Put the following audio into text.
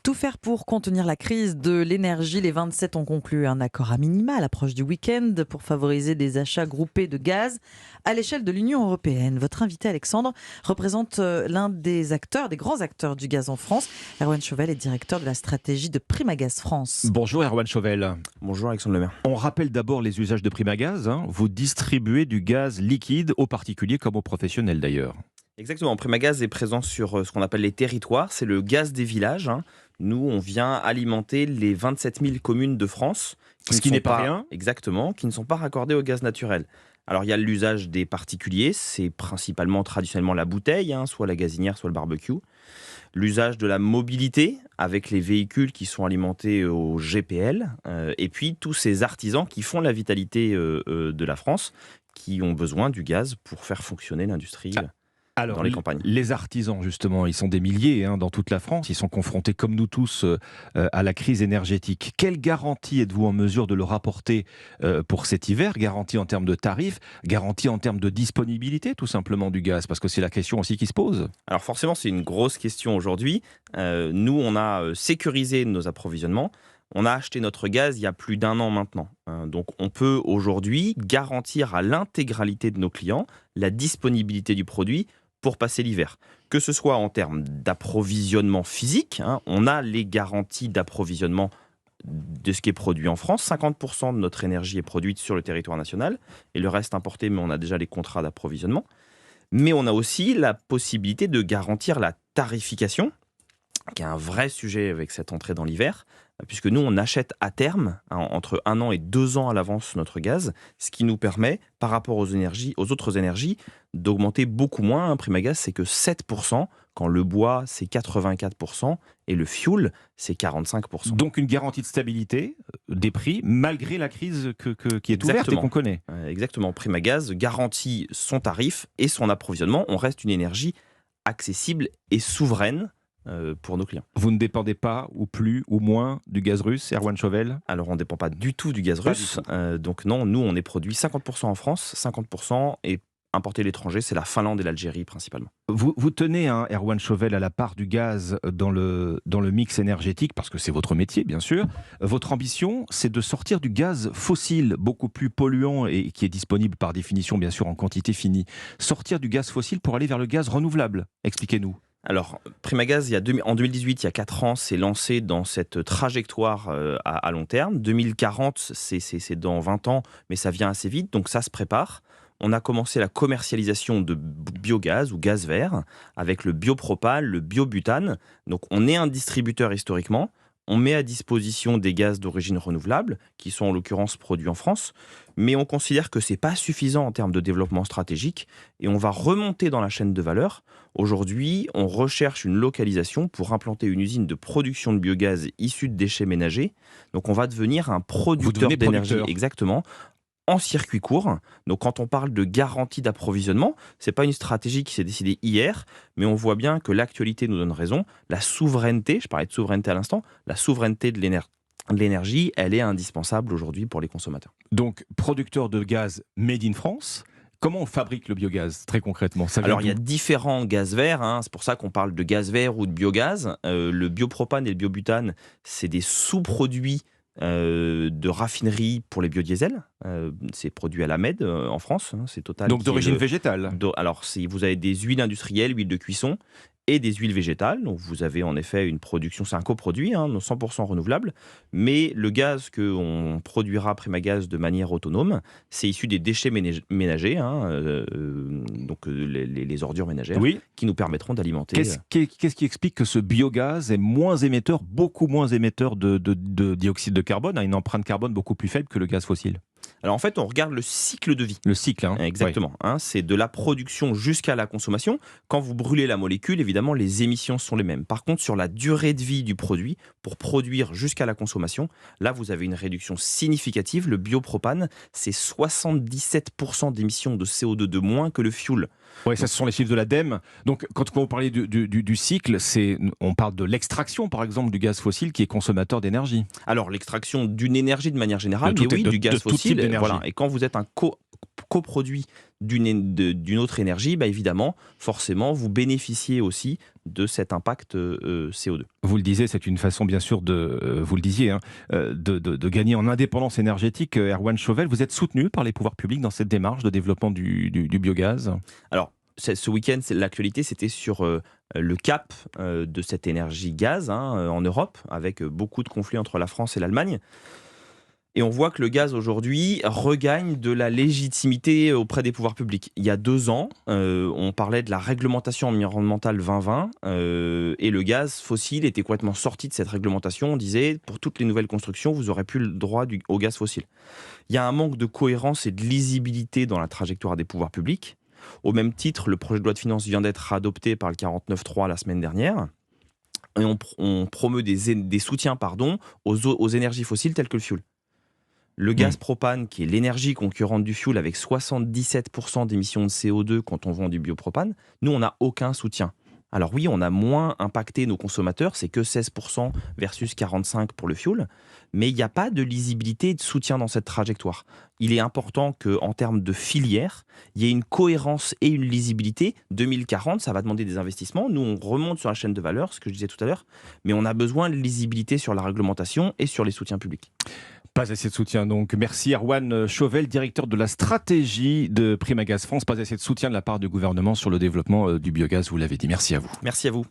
Tout faire pour contenir la crise de l'énergie. Les 27 ont conclu un accord à minima à l'approche du week-end pour favoriser des achats groupés de gaz à l'échelle de l'Union européenne. Votre invité Alexandre représente l'un des acteurs, des grands acteurs du gaz en France. Erwan Chauvel est directeur de la stratégie de Primagaz France. Bonjour Erwan Chauvel. Bonjour Alexandre Lemaire. On rappelle d'abord les usages de Primagaz. Vous distribuez du gaz liquide aux particuliers comme aux professionnels d'ailleurs. Exactement, Primagaz est présent sur ce qu'on appelle les territoires, c'est le gaz des villages. Nous, on vient alimenter les 27 000 communes de France. Ce qui n'est pas rien. Exactement, qui ne sont pas raccordées au gaz naturel. Alors il y a l'usage des particuliers, c'est principalement traditionnellement la bouteille, soit la gazinière, soit le barbecue. L'usage de la mobilité avec les véhicules qui sont alimentés au GPL. Et puis tous ces artisans qui font la vitalité de la France, qui ont besoin du gaz pour faire fonctionner l'industrie. Alors, dans les campagnes. Les artisans, justement, ils sont des milliers dans toute la France. Ils sont confrontés, comme nous tous, à la crise énergétique. Quelle garantie êtes-vous en mesure de leur apporter pour cet hiver? Garantie en termes de tarifs, garantie en termes de disponibilité, tout simplement, du gaz? Parce que c'est la question aussi qui se pose. Alors forcément, c'est une grosse question aujourd'hui. Nous, on a sécurisé nos approvisionnements. On a acheté notre gaz il y a plus d'1 an maintenant. Donc on peut aujourd'hui garantir à l'intégralité de nos clients la disponibilité du produit pour passer l'hiver. Que ce soit en termes d'approvisionnement physique, on a les garanties d'approvisionnement de ce qui est produit en France. 50% de notre énergie est produite sur le territoire national et le reste importé, mais on a déjà les contrats d'approvisionnement. Mais on a aussi la possibilité de garantir la tarification, qui est un vrai sujet avec cette entrée dans l'hiver, puisque nous, on achète à terme, entre 1 an et 2 ans à l'avance notre gaz, ce qui nous permet, par rapport aux autres énergies, d'augmenter beaucoup moins. Primagaz, c'est que 7%, quand le bois, c'est 84%, et le fioul, c'est 45%. Donc une garantie de stabilité des prix, malgré la crise qui est ouverte et qu'on connaît. Exactement. Primagaz garantit son tarif et son approvisionnement. On reste une énergie accessible et souveraine pour nos clients. Vous ne dépendez pas, ou plus, ou moins, du gaz russe, Erwan Chauvel? Alors, on ne dépend pas du tout du gaz russe. Donc non, nous, on est produit 50% en France, 50% est importé à l'étranger, c'est la Finlande et l'Algérie principalement. Vous tenez, Erwan Chauvel, à la part du gaz dans le mix énergétique, parce que c'est votre métier, bien sûr. Votre ambition, c'est de sortir du gaz fossile, beaucoup plus polluant et qui est disponible par définition, bien sûr, en quantité finie. Sortir du gaz fossile pour aller vers le gaz renouvelable. Expliquez-nous. Alors, Primagaz, en 2018, il y a 4 ans, s'est lancé dans cette trajectoire à long terme. 2040, c'est dans 20 ans, mais ça vient assez vite, donc ça se prépare. On a commencé la commercialisation de biogaz ou gaz vert avec le biopropane, le biobutane. Donc, on est un distributeur historiquement. On met à disposition des gaz d'origine renouvelable, qui sont en l'occurrence produits en France, mais on considère que ce n'est pas suffisant en termes de développement stratégique et on va remonter dans la chaîne de valeur. Aujourd'hui, on recherche une localisation pour implanter une usine de production de biogaz issu de déchets ménagers. Donc on va devenir un producteur d'énergie, exactement, en circuit court. Donc quand on parle de garantie d'approvisionnement, ce n'est pas une stratégie qui s'est décidée hier, mais on voit bien que l'actualité nous donne raison. La souveraineté, je parlais de souveraineté à l'instant, la souveraineté de l'énergie, elle est indispensable aujourd'hui pour les consommateurs. Donc producteur de gaz made in France. Comment on fabrique le biogaz, très concrètement? Alors, il y a différents gaz verts, c'est pour ça qu'on parle de gaz vert ou de biogaz. Le biopropane et le biobutane, c'est des sous-produits de raffinerie pour les biodiesels. C'est produit à la MED en France, c'est Total. Donc d'origine végétale. Alors, vous avez des huiles industrielles, huiles de cuisson, et des huiles végétales. Donc vous avez en effet une production, c'est un coproduit, 100% renouvelable, mais le gaz qu'on produira Primagaz de manière autonome, c'est issu des déchets ménagers, donc les ordures ménagères, oui, qui nous permettront d'alimenter. Qu'est-ce qui explique que ce biogaz est moins émetteur, beaucoup moins émetteur de dioxyde de carbone, a une empreinte carbone beaucoup plus faible que le gaz fossile? Alors en fait, on regarde le cycle de vie. Le cycle, exactement. Ouais. C'est de la production jusqu'à la consommation. Quand vous brûlez la molécule, évidemment, les émissions sont les mêmes. Par contre, sur la durée de vie du produit, pour produire jusqu'à la consommation, là, vous avez une réduction significative. Le biopropane, c'est 77% d'émissions de CO2 de moins que le fioul. Oui, ça, ce sont les chiffres de l'ADEME. Donc, quand vous parlez du cycle, on parle de l'extraction, par exemple, du gaz fossile qui est consommateur d'énergie. Alors, l'extraction d'une énergie de manière générale, du gaz fossile. Voilà. Et quand vous êtes un coproduit d'une autre énergie, évidemment, forcément, vous bénéficiez aussi de cet impact CO2. Vous le disiez, c'est une façon bien sûr vous le disiez, hein, de gagner en indépendance énergétique. Erwan Chauvel, vous êtes soutenu par les pouvoirs publics dans cette démarche de développement du biogaz? Alors, ce week-end, l'actualité, c'était sur le cap de cette énergie gaz en Europe, avec beaucoup de conflits entre la France et l'Allemagne. Et on voit que le gaz aujourd'hui regagne de la légitimité auprès des pouvoirs publics. Il y a 2 ans, on parlait de la réglementation environnementale 2020 et le gaz fossile était complètement sorti de cette réglementation. On disait, pour toutes les nouvelles constructions, vous n'aurez plus le droit au gaz fossile. Il y a un manque de cohérence et de lisibilité dans la trajectoire des pouvoirs publics. Au même titre, le projet de loi de finances vient d'être adopté par le 49.3 la semaine dernière. Et on promeut des soutiens aux énergies fossiles telles que le fioul. Le gaz propane, qui est l'énergie concurrente du fioul avec 77% d'émissions de CO2 quand on vend du biopropane, nous, on n'a aucun soutien. Alors oui, on a moins impacté nos consommateurs, c'est que 16% versus 45% pour le fioul, mais il n'y a pas de lisibilité et de soutien dans cette trajectoire. Il est important qu'en termes de filière, il y ait une cohérence et une lisibilité. 2040, ça va demander des investissements. Nous, on remonte sur la chaîne de valeur, ce que je disais tout à l'heure, mais on a besoin de lisibilité sur la réglementation et sur les soutiens publics. Pas assez de soutien donc. Merci Erwan Chauvel, directeur de la stratégie de Primagaz France. Pas assez de soutien de la part du gouvernement sur le développement du biogaz, vous l'avez dit. Merci à vous. Merci à vous.